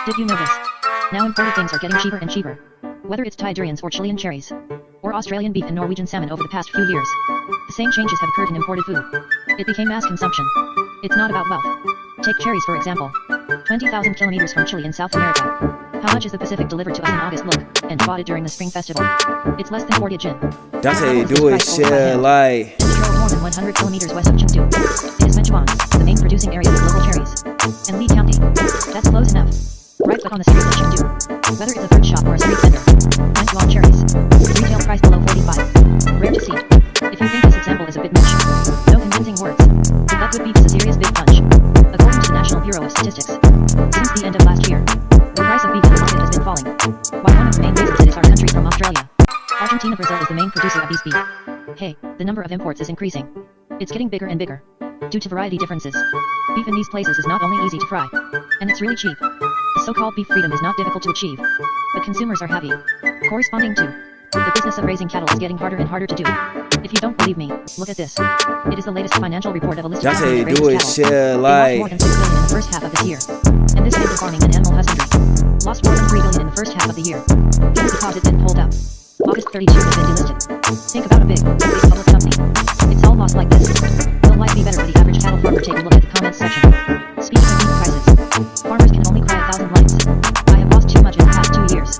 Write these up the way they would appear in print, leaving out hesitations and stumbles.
Did you know this? Now imported things are getting cheaper and cheaper. Whether it's Thai durians or Chilean cherries, or Australian beef and Norwegian salmon over the past few years, the same changes have occurred in imported food. It became mass consumption. It's not about wealth. Take cherries for example. 20,000 kilometers from Chile in South America. How much is the Pacific delivered to us in August? Look, and bought it during the Spring Festival. It's less than 40 jin. That's how you do it, share, like. And drove more than 100 kilometers west of Chengdu. It is Mechuan, the main producing area of local cherries. And Li County. That's close enough. Right foot on the streets of Chengdu. Whether it's a fruit shop or a street vendor. Mechuan cherries. Retail price below 45. Rare to see. If you think this example is a bit much, no convincing words. That would be a serious big punch. According to the National Bureau of Statistics, since the end of last year, the price of beef in the market has been falling. While one of the main reasons it is our country from Australia. Argentina, Brazil is the main producer of these beef. Hey, the number of imports is increasing. It's getting bigger and bigger. Due to variety differences. Beef in these places is not only easy to fry, and it's really cheap. The so-called beef freedom is not difficult to achieve. But consumers are happy. Corresponding to the business of raising cattle is getting harder and harder to do. If you don't believe me, look at this. It is the latest financial report of a list of companies that raised cattle. Share, They like. lost more than 6 billion in the first half of this year. And this came to farming and animal husbandry. Lost more than 3 billion in the first half of the year. Even because it didn't hold up. August 32 has been delisted. Think about a big public company. It's all lost like this. Will life be better for the average cattle farmer? Take a look at the comments section. Speaking of beef prices, farmers can only cry 1,000 lines. I have lost too much in the past 2 years.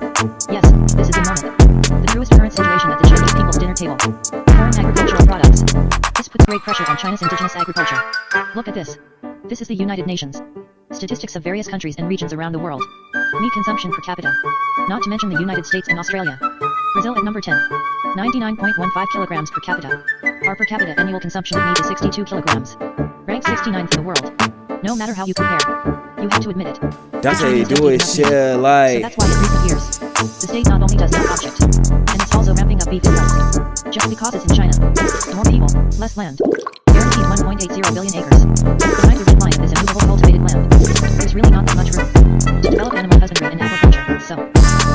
Yes, this is the moment. The truest current situation at the Chinese people's dinner table. Foreign agricultural products. This puts great pressure on China's indigenous agriculture. Look at this. This is the United Nations. Statistics of various countries and regions around the world. Meat consumption per capita. Not to mention the United States and Australia. Brazil at number 10. 99.15 kilograms per capita. Our per capita annual consumption of meat is 62 kilograms. Ranked 69th in the world. No matter how you compare, you have to admit it. That's how you Chinese do don't it, eat enough meat. share, So like. that's why in recent years, the state not only does not object, and it's also ramping up beef imports. Just because it's in China. More people, less land. Guaranteed 1.80 billion acres. Behind the red line of this immovable cultivated land, there's really not that much room to develop animal husbandry and aquaculture. So,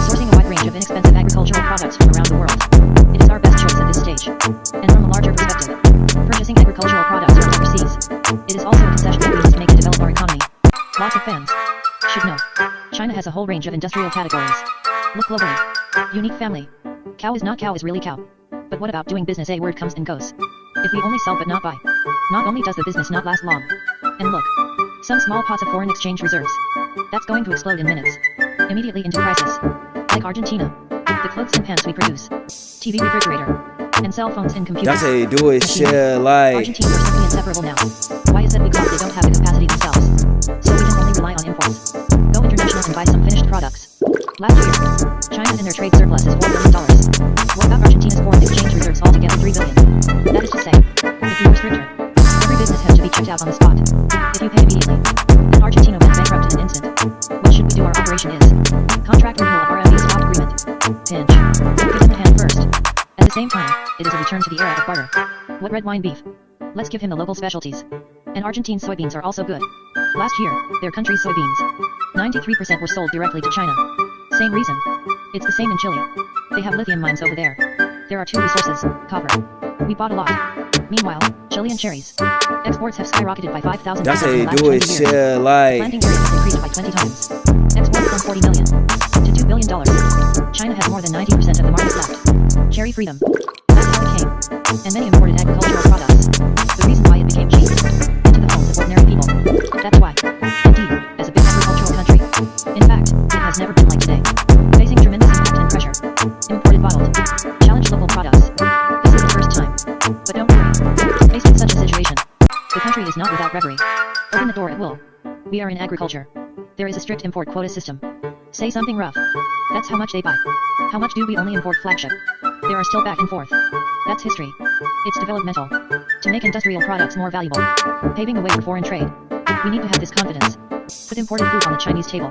sourcing a wide range of inexpensive agricultural products from around the world, it is our best choice at this stage. And from a larger perspective, purchasing agricultural products from overseas, it is also a concession that we must make to develop our economy. Lots of fans should know. China has a whole range of industrial categories. Look globally. Unique family. Cow is not cow is really cow. But what about doing business? A word comes and goes. If we only sell but not buy, not only does the business not last long. And look. Some small pots of foreign exchange reserves. That's going to explode in minutes. Immediately into crisis. Like Argentina. The clothes and pants we produce. TV, refrigerator. And cell phones and computers. That's how you do it, Machines. share, like. Argentina are simply inseparable now. Why is that? Because they don't have the capacity themselves. So we can only rely on imports. Go international and buy some finished products. Last year, China and their trade surplus is $4 billion. What about Argentina's foreign exchange reserves? Altogether $3 billion. That is to say, if you were stricter, every business has to be checked out on the spot. If you pay immediately, then Argentina went bankrupt in an instant. What should we do? Our operation is contract renewal of RMB swap agreement. Pinch. Give him a hand first. At the same time, it is a return to the era of barter. What red wine beef? Let's give him the local specialties. And Argentine soybeans are also good. Last year, their country's soybeans, 93% were sold directly to China. Same reason. It's the same in Chile. They have lithium mines over there. There are 2 resources, copper. We bought a lot. Meanwhile, Chilean cherries. Exports have skyrocketed by 5,000% That's how in the you last do 20 it, years. share, like. Planting area has increased by 20 times. Exports from $40 million to $2 billion. China has more than 90% of the market left. Cherry freedom. That's how it came. And many imported agricultural products. The reason why it became cheap. Into the homes of ordinary people. That's why. Indeed, as a big agricultural country. In fact, it has never been like today. Facing tremendous impact and pressure. Imported bottled. Challenge local products. This is the first time. But don't worry. Faced with such a situation, the country is not without reverie. Open the door at will. We are in agriculture. There is a strict import quota system. Say something rough. That's how much they buy. How much do we only import? Flagship. There are still back and forth. That's history. It's developmental. To make industrial products more valuable. Paving the way for foreign trade. We need to have this confidence. Put imported food on the Chinese table.